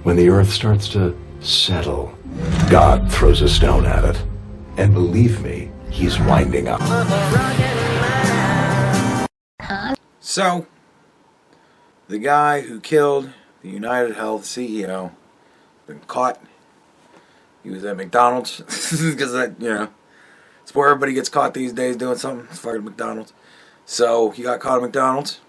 When the earth starts to settle, God throws a stone at it. And believe me, he's winding up. So, the guy who killed the United Health CEO been caught. He was at McDonald's because that, you know, it's where everybody gets caught these days doing something. It's fucking McDonald's. So he got caught at McDonald's.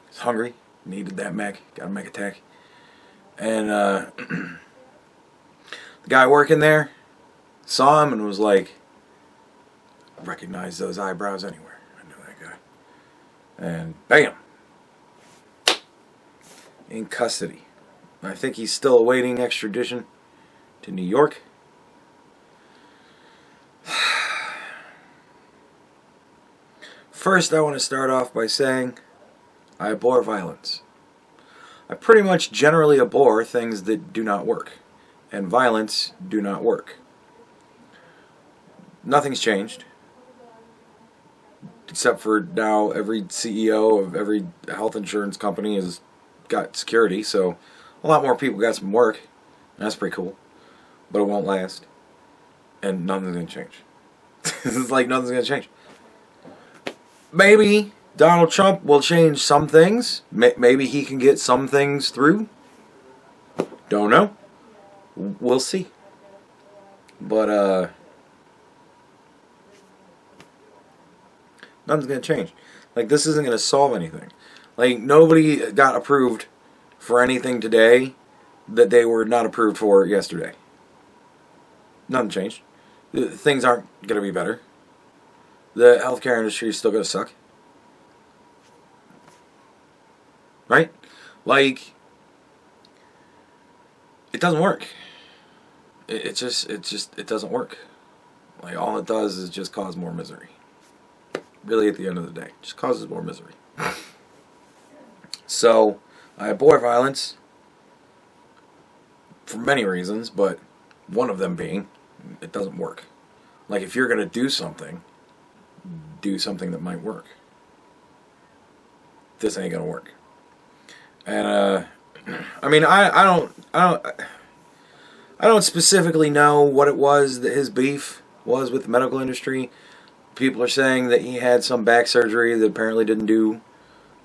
He's hungry. Needed that Mac. Got a Mac attack. And the guy working there saw him and was like, I recognize those eyebrows anywhere. I know that guy. And bam! In custody. I think he's still awaiting extradition to New York. First, I want to start off by saying I abhor violence. I pretty much generally abhor things that do not work, and violence do not work. Nothing's changed, except for now every CEO of every health insurance company has got security, so a lot more people got some work. That's pretty cool, but it won't last, and nothing's going to change. It's like nothing's going to change. Maybe Donald Trump will change some things. Maybe he can get some things through. Don't know. We'll see. But, nothing's going to change. Like, this isn't going to solve anything. Like, nobody got approved for anything today that they were not approved for yesterday. Nothing changed. Things aren't going to be better. The healthcare industry is still going to suck. Right? Like, it doesn't work. It doesn't work. Like, all it does is just cause more misery. Really, at the end of the day, it just causes more misery. So, I abhor violence for many reasons, but one of them being, it doesn't work. Like, if you're going to do something that might work. This ain't going to work. And, I mean, I don't specifically know what it was that his beef was with the medical industry. People are saying that he had some back surgery that apparently didn't do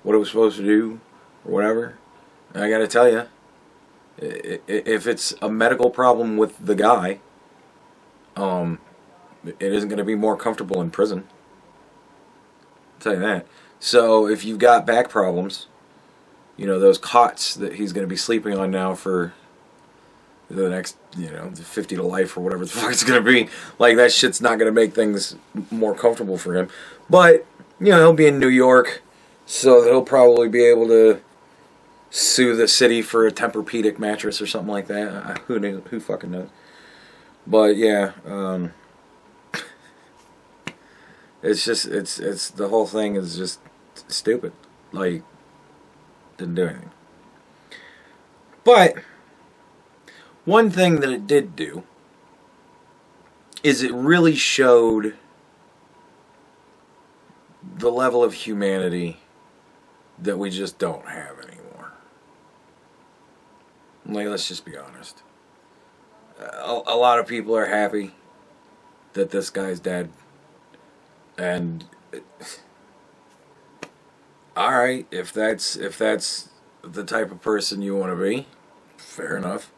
what it was supposed to do, or whatever. And I gotta tell you, if it's a medical problem with the guy, it isn't gonna be more comfortable in prison. I'll tell you that. So if you've got back problems, you know, those cots that he's gonna be sleeping on now for the next, 50 to life or whatever the fuck it's gonna be, like, that shit's not gonna make things more comfortable for him. But, he'll be in New York, so he'll probably be able to sue the city for a Tempur-Pedic mattress or something like that. Who fucking knows? But yeah, it's the whole thing is just stupid. Like, didn't do anything. But one thing that it did do is it really showed the level of humanity that we just don't have anymore. Like, let's just be honest. A lot of people are happy that this guy's dead. And alright, if that's the type of person you want to be, fair enough.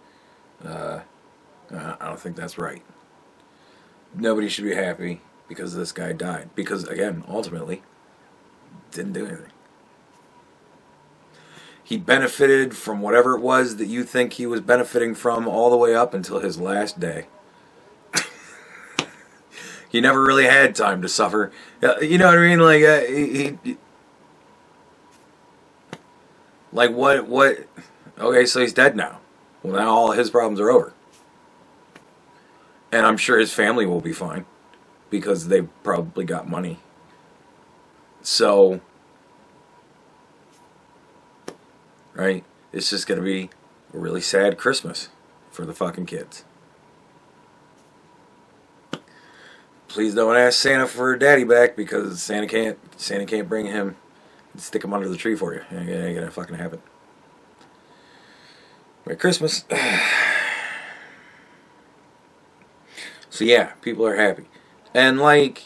I don't think that's right. Nobody should be happy because this guy died. Because, again, ultimately, didn't do anything. He benefited from whatever it was that you think he was benefiting from all the way up until his last day. He never really had time to suffer. You know what I mean? Like, like, what? Okay, so he's dead now. Well, now all his problems are over. And I'm sure his family will be fine, because they've probably got money. So, right? It's just going to be a really sad Christmas for the fucking kids. Please don't ask Santa for daddy back, because Santa can't bring him and stick him under the tree for you. It ain't gonna fucking happen. Merry Christmas. So yeah, people are happy. And like,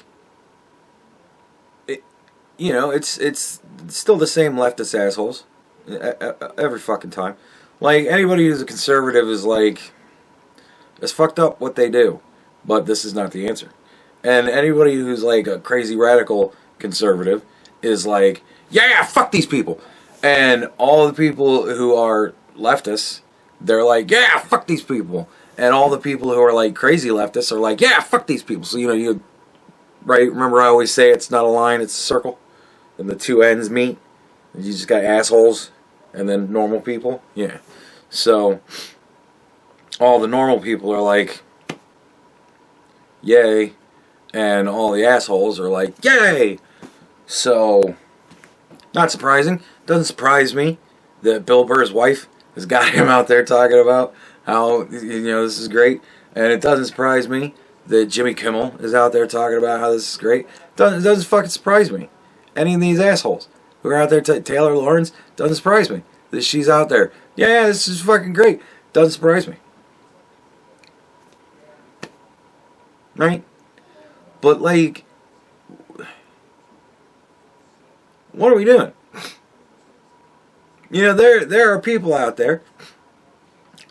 it's still the same leftist assholes every fucking time. Like, anybody who's a conservative is like, it's fucked up what they do, but this is not the answer. And anybody who's like a crazy radical conservative is like, yeah, fuck these people. And all the people who are leftists, they're like, yeah, fuck these people. And all the people who are like crazy leftists are like, yeah, fuck these people. So, right? Remember I always say it's not a line, it's a circle? And the two ends meet? And you just got assholes and then normal people? Yeah. So, all the normal people are like, yay. And all the assholes are like, yay! So, not surprising. Doesn't surprise me that Bill Burr's wife has got him out there talking about how, this is great. And it doesn't surprise me that Jimmy Kimmel is out there talking about how this is great. It doesn't fucking surprise me. Any of these assholes who are out there, Taylor Lawrence, doesn't surprise me that she's out there. Yeah, this is fucking great. Doesn't surprise me. Right? But like, what are we doing? There are people out there,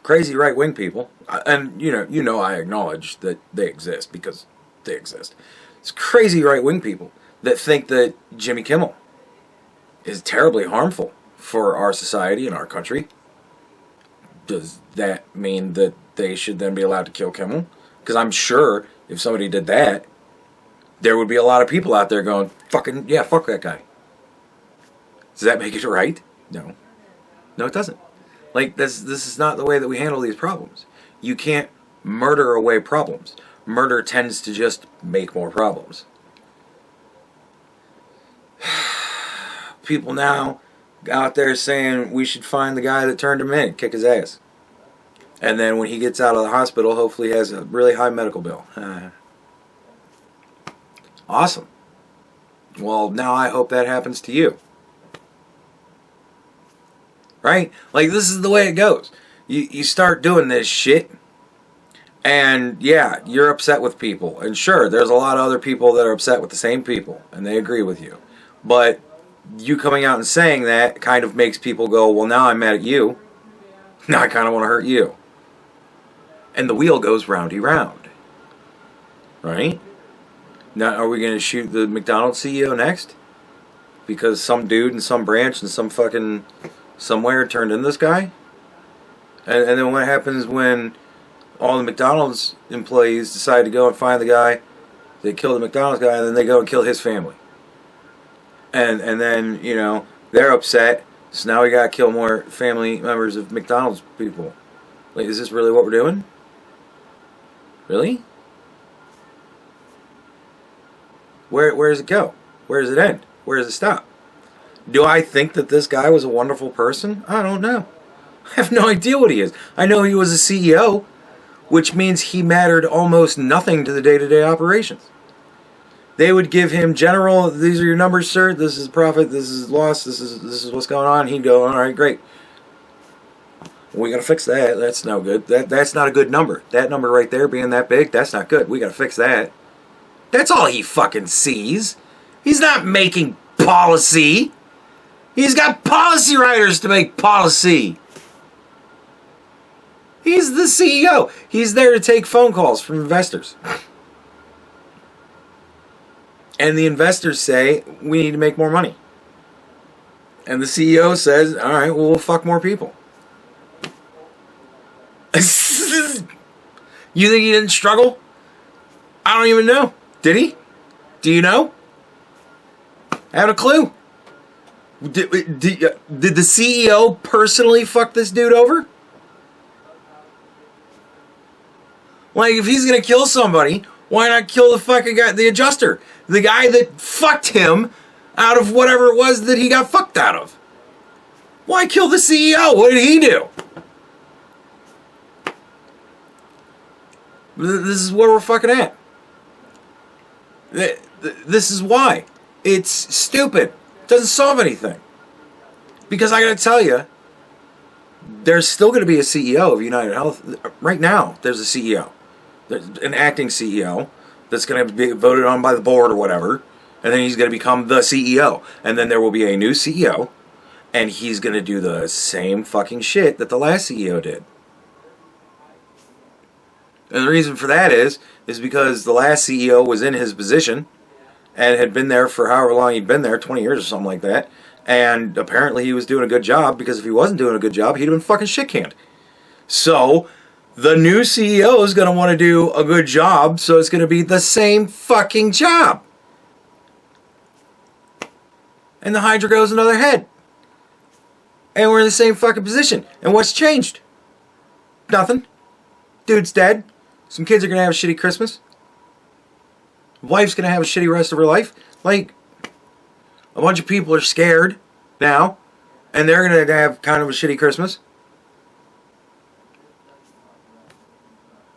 crazy right-wing people, and I acknowledge that they exist because they exist. It's crazy right-wing people that think that Jimmy Kimmel is terribly harmful for our society and our country. Does that mean that they should then be allowed to kill Kimmel? Because I'm sure if somebody did that, there would be a lot of people out there going, fucking, yeah, fuck that guy. Does that make it right? No. No, it doesn't. Like, this is not the way that we handle these problems. You can't murder away problems. Murder tends to just make more problems. People now out there saying we should find the guy that turned him in, kick his ass. And then when he gets out of the hospital, hopefully he has a really high medical bill. Awesome. Well, now I hope that happens to you. Right? Like, this is the way it goes. You start doing this shit, and yeah, you're upset with people. And sure, there's a lot of other people that are upset with the same people, and they agree with you. But you coming out and saying that kind of makes people go, well, now I'm mad at you. Now I kind of want to hurt you. And the wheel goes roundy round. Right? Now, are we going to shoot the McDonald's CEO next? Because some dude in some branch in some fucking somewhere turned in this guy? And then what happens when all the McDonald's employees decide to go and find the guy, they kill the McDonald's guy, and then they go and kill his family? And then, they're upset, so now we gotta kill more family members of McDonald's people. Like, is this really what we're doing? Really? Where does it go? Where does it end? Where does it stop? Do I think that this guy was a wonderful person? I don't know. I have no idea what he is. I know he was a CEO, which means he mattered almost nothing to the day-to-day operations. They would give him, general, these are your numbers, sir, this is profit, this is loss, this is what's going on. He'd go, all right, great. We gotta fix that. That's no good. That's not a good number. That number right there being that big, that's not good. We gotta fix that. That's all he fucking sees. He's not making policy. He's got policy writers to make policy. He's the CEO. He's there to take phone calls from investors. And the investors say, we need to make more money. And the CEO says, all right, well, we'll fuck more people. You think he didn't struggle? I don't even know. Did he? Do you know? I have a clue. Did the CEO personally fuck this dude over? Like, if he's gonna kill somebody, why not kill the fucking guy, the adjuster? The guy that fucked him out of whatever it was that he got fucked out of. Why kill the CEO? What did he do? This is where we're fucking at. This is why. It's stupid. It doesn't solve anything. Because I gotta tell you, there's still going to be a CEO of United Health. Right now, there's a CEO. There's an acting CEO that's going to be voted on by the board or whatever. And then he's going to become the CEO. And then there will be a new CEO. And he's going to do the same fucking shit that the last CEO did. And the reason for that is because the last CEO was in his position and had been there for however long he'd been there, 20 years or something like that. And apparently he was doing a good job, because if he wasn't doing a good job, he'd have been fucking shit-canned. So the new CEO is going to want to do a good job, so it's going to be the same fucking job. And the Hydra goes another head. And we're in the same fucking position. And what's changed? Nothing. Dude's dead. Some kids are going to have a shitty Christmas. Wife's going to have a shitty rest of her life. Like, a bunch of people are scared now. And they're going to have kind of a shitty Christmas.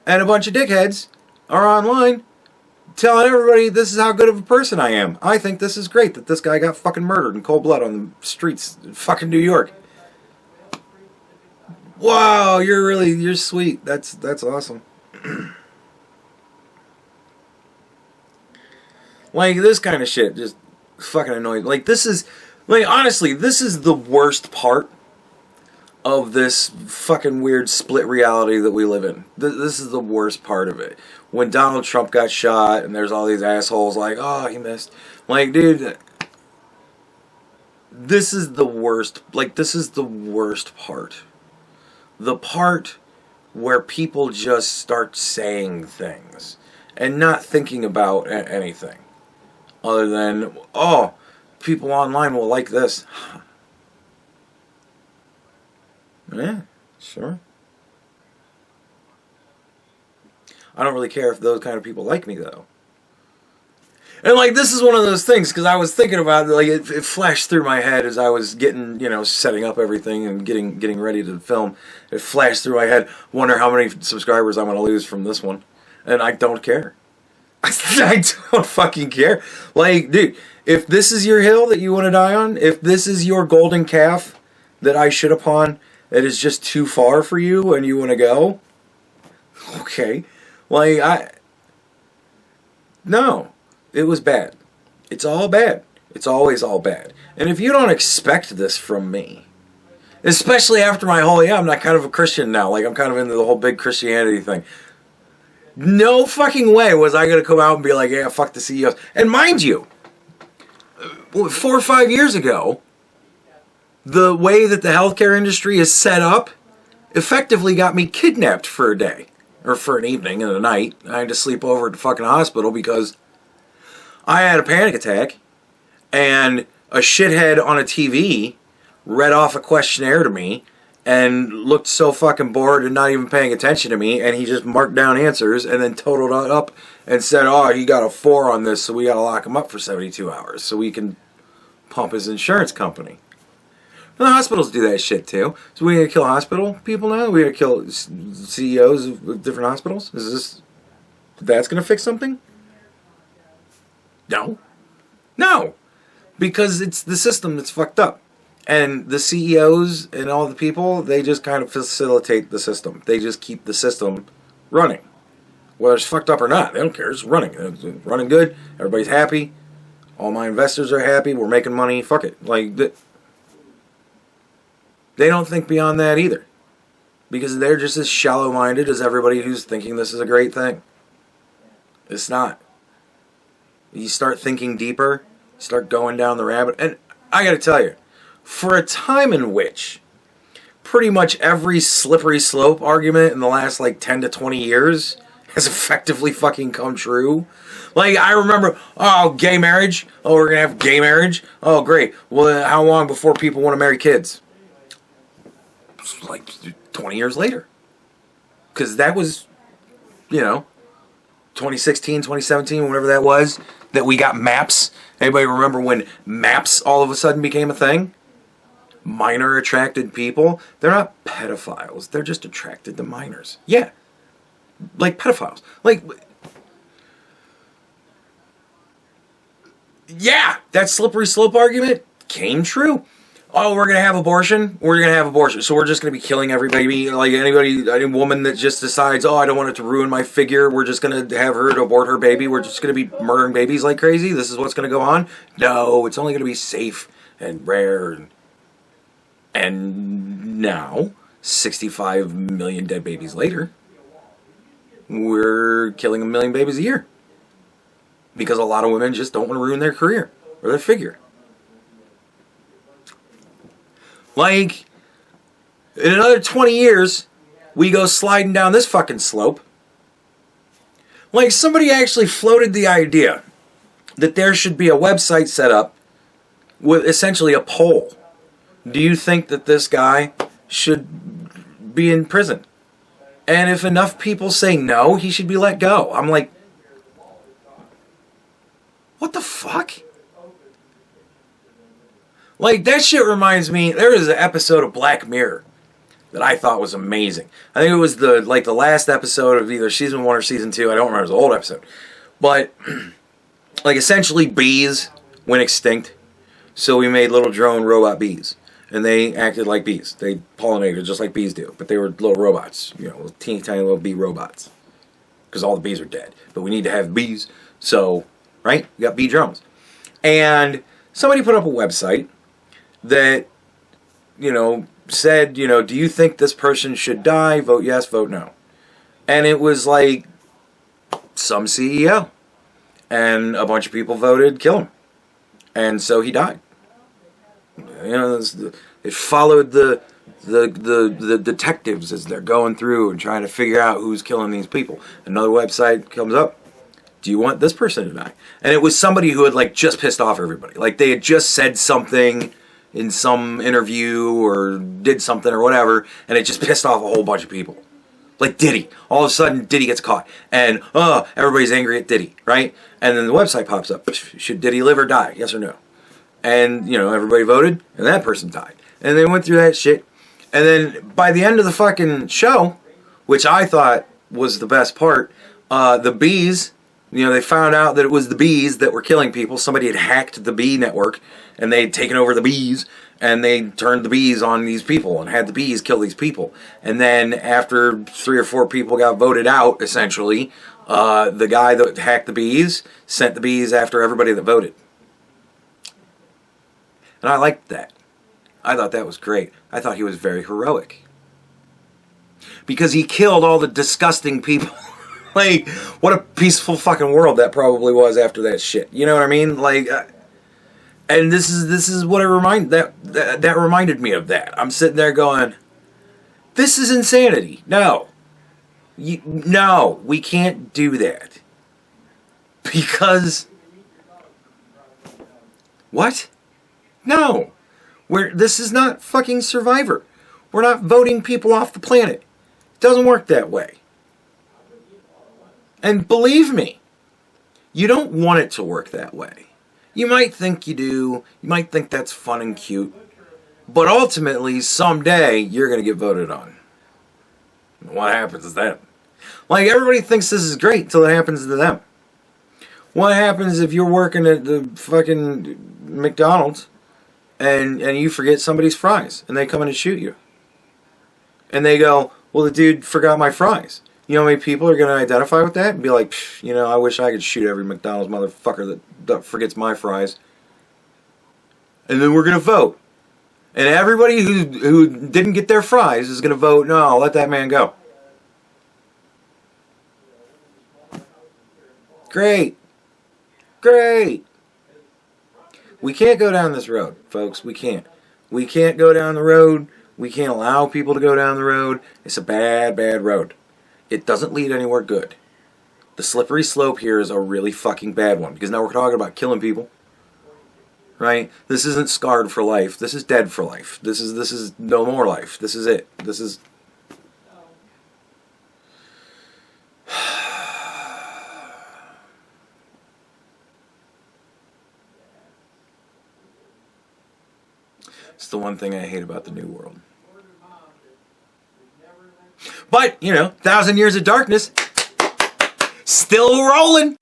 And a bunch of dickheads are online telling everybody this is how good of a person I am. I think this is great that this guy got fucking murdered in cold blood on the streets of fucking New York. Wow, you're sweet. That's awesome. Like, this kind of shit just fucking annoying. Like, this is, like, honestly, this is the worst part of this fucking weird split reality that we live in. This is the worst part of it. When Donald Trump got shot and there's all these assholes like, oh, he missed. Like, dude, this is the worst. Like, this is the worst part. The part where people just start saying things and not thinking about anything other than, oh, people online will like this. Yeah, sure. I don't really care if those kind of people like me, though. And, like, this is one of those things, because I was thinking about it, like, it flashed through my head as I was getting, setting up everything and getting ready to film. It flashed through my head, wonder how many subscribers I'm going to lose from this one. And I don't care. I don't fucking care. Like, dude, if this is your hill that you want to die on, if this is your golden calf that I shit upon, that is just too far for you and you want to go, okay. Like, no. It was bad. It's all bad. It's always all bad. And if you don't expect this from me, especially after my whole, I'm not kind of a Christian now. Like, I'm kind of into the whole big Christianity thing. No fucking way was I going to come out and be like, yeah, fuck the CEOs. And mind you, 4 or 5 years ago, the way that the healthcare industry is set up effectively got me kidnapped for a day. Or for an evening and a night. I had to sleep over at the fucking hospital because I had a panic attack, and a shithead on a TV read off a questionnaire to me and looked so fucking bored and not even paying attention to me, and he just marked down answers and then totaled it up and said, oh, he got a 4 on this, so we got to lock him up for 72 hours so we can pump his insurance company. And the hospitals do that shit too. So we got to kill hospital people now? We got to kill CEOs of different hospitals? That's going to fix something? No. Because it's the system that's fucked up. And the CEOs and all the people, they just kind of facilitate the system. They just keep the system running. Whether it's fucked up or not, they don't care. It's running. It's running good. Everybody's happy. All my investors are happy. We're making money. Fuck it. Like, they don't think beyond that either. Because they're just as shallow-minded as everybody who's thinking this is a great thing. It's not. You start thinking deeper, start going down the rabbit. And I gotta tell you, for a time in which pretty much every slippery slope argument in the last like 10 to 20 years has effectively fucking come true. Like, I remember, oh, gay marriage. Oh, we're gonna have gay marriage. Oh, great. Well, how long before people want to marry kids? It's like 20 years later. Because that was, 2016, 2017, whatever that was, that we got MAPS. Anybody remember when MAPS all of a sudden became a thing? Minor attracted people. They're not pedophiles. They're just attracted to minors. Yeah. Like pedophiles. Like, yeah, that slippery slope argument came true. oh, we're gonna have abortion. We're gonna have abortion, so we're just gonna be killing every baby. Like any woman that just decides, oh, I don't want it to ruin my figure. We're just gonna have her to abort her baby. We're just gonna be murdering babies like crazy. This is what's gonna go on. No, it's only gonna be safe and rare. And now, 65 million dead babies later, we're killing 1 million babies a year because a lot of women just don't want to ruin their career or their figure. Like, in another 20 years, we go sliding down this fucking slope. Like, somebody actually floated the idea that there should be a website set up with essentially a poll. Do you think that this guy should be in prison? And if enough people say no, he should be let go. I'm like, what the fuck? Like, that shit reminds me, there was an episode of Black Mirror that I thought was amazing. I think it was the last episode of either season 1 or season 2. I don't remember. It was an old episode. But, like, essentially bees went extinct. So we made little drone robot bees. And they acted like bees. They pollinated just like bees do. But they were little robots. You know, little teeny tiny little bee robots. Because all the bees are dead. But we need to have bees. So, right? We got bee drones. And somebody put up a website that, you know, said, you know, do you think this person should die? Vote yes, vote no. And it was like some CEO. And a bunch of people voted kill him. And so he died. You know, it followed the detectives as they're going through and trying to figure out who's killing these people. Another website comes up. Do you want this person to die? And it was somebody who had like just pissed off everybody. Like they had just said something in some interview or did something or whatever, and it just pissed off a whole bunch of people. Like Diddy. All of a sudden, Diddy gets caught. And, everybody's angry at Diddy, right? And then the website pops up. Should Diddy live or die? Yes or no? And, you know, everybody voted, and that person died. And they went through that shit. And then by the end of the fucking show, which I thought was the best part, the bees, you know, they found out that it was the bees that were killing people. Somebody had hacked the bee network, and they had taken over the bees, and they turned the bees on these people and had the bees kill these people. And then after 3 or 4 people got voted out, essentially, the guy that hacked the bees sent the bees after everybody that voted. And I liked that. I thought that was great. I thought he was very heroic. Because he killed all the disgusting people. Like, what a peaceful fucking world that probably was after that shit. You know what I mean? Like, and this is what that reminded me of that. I'm sitting there going, this is insanity. No. No, we can't do that. Because, what? No. This is not fucking Survivor. We're not voting people off the planet. It doesn't work that way. And believe me, you don't want it to work that way. You might think you do. You might think that's fun and cute. But ultimately, someday, you're going to get voted on. What happens then? Like, everybody thinks this is great until it happens to them. What happens if you're working at the fucking McDonald's and you forget somebody's fries and they come in and shoot you? And they go, well, the dude forgot my fries. You know how many people are going to identify with that and be like, you know, I wish I could shoot every McDonald's motherfucker that forgets my fries. And then we're going to vote. And everybody who didn't get their fries is going to vote, no, let that man go. Great. Great. We can't go down this road, folks. We can't. We can't go down the road. We can't allow people to go down the road. It's a bad, bad road. It doesn't lead anywhere good. The slippery slope here is a really fucking bad one. Because now we're talking about killing people. Right? This isn't scarred for life. This is dead for life. This is no more life. This is it. This is... It's the one thing I hate about the New World. But, you know, 1,000 Years of Darkness, still rolling.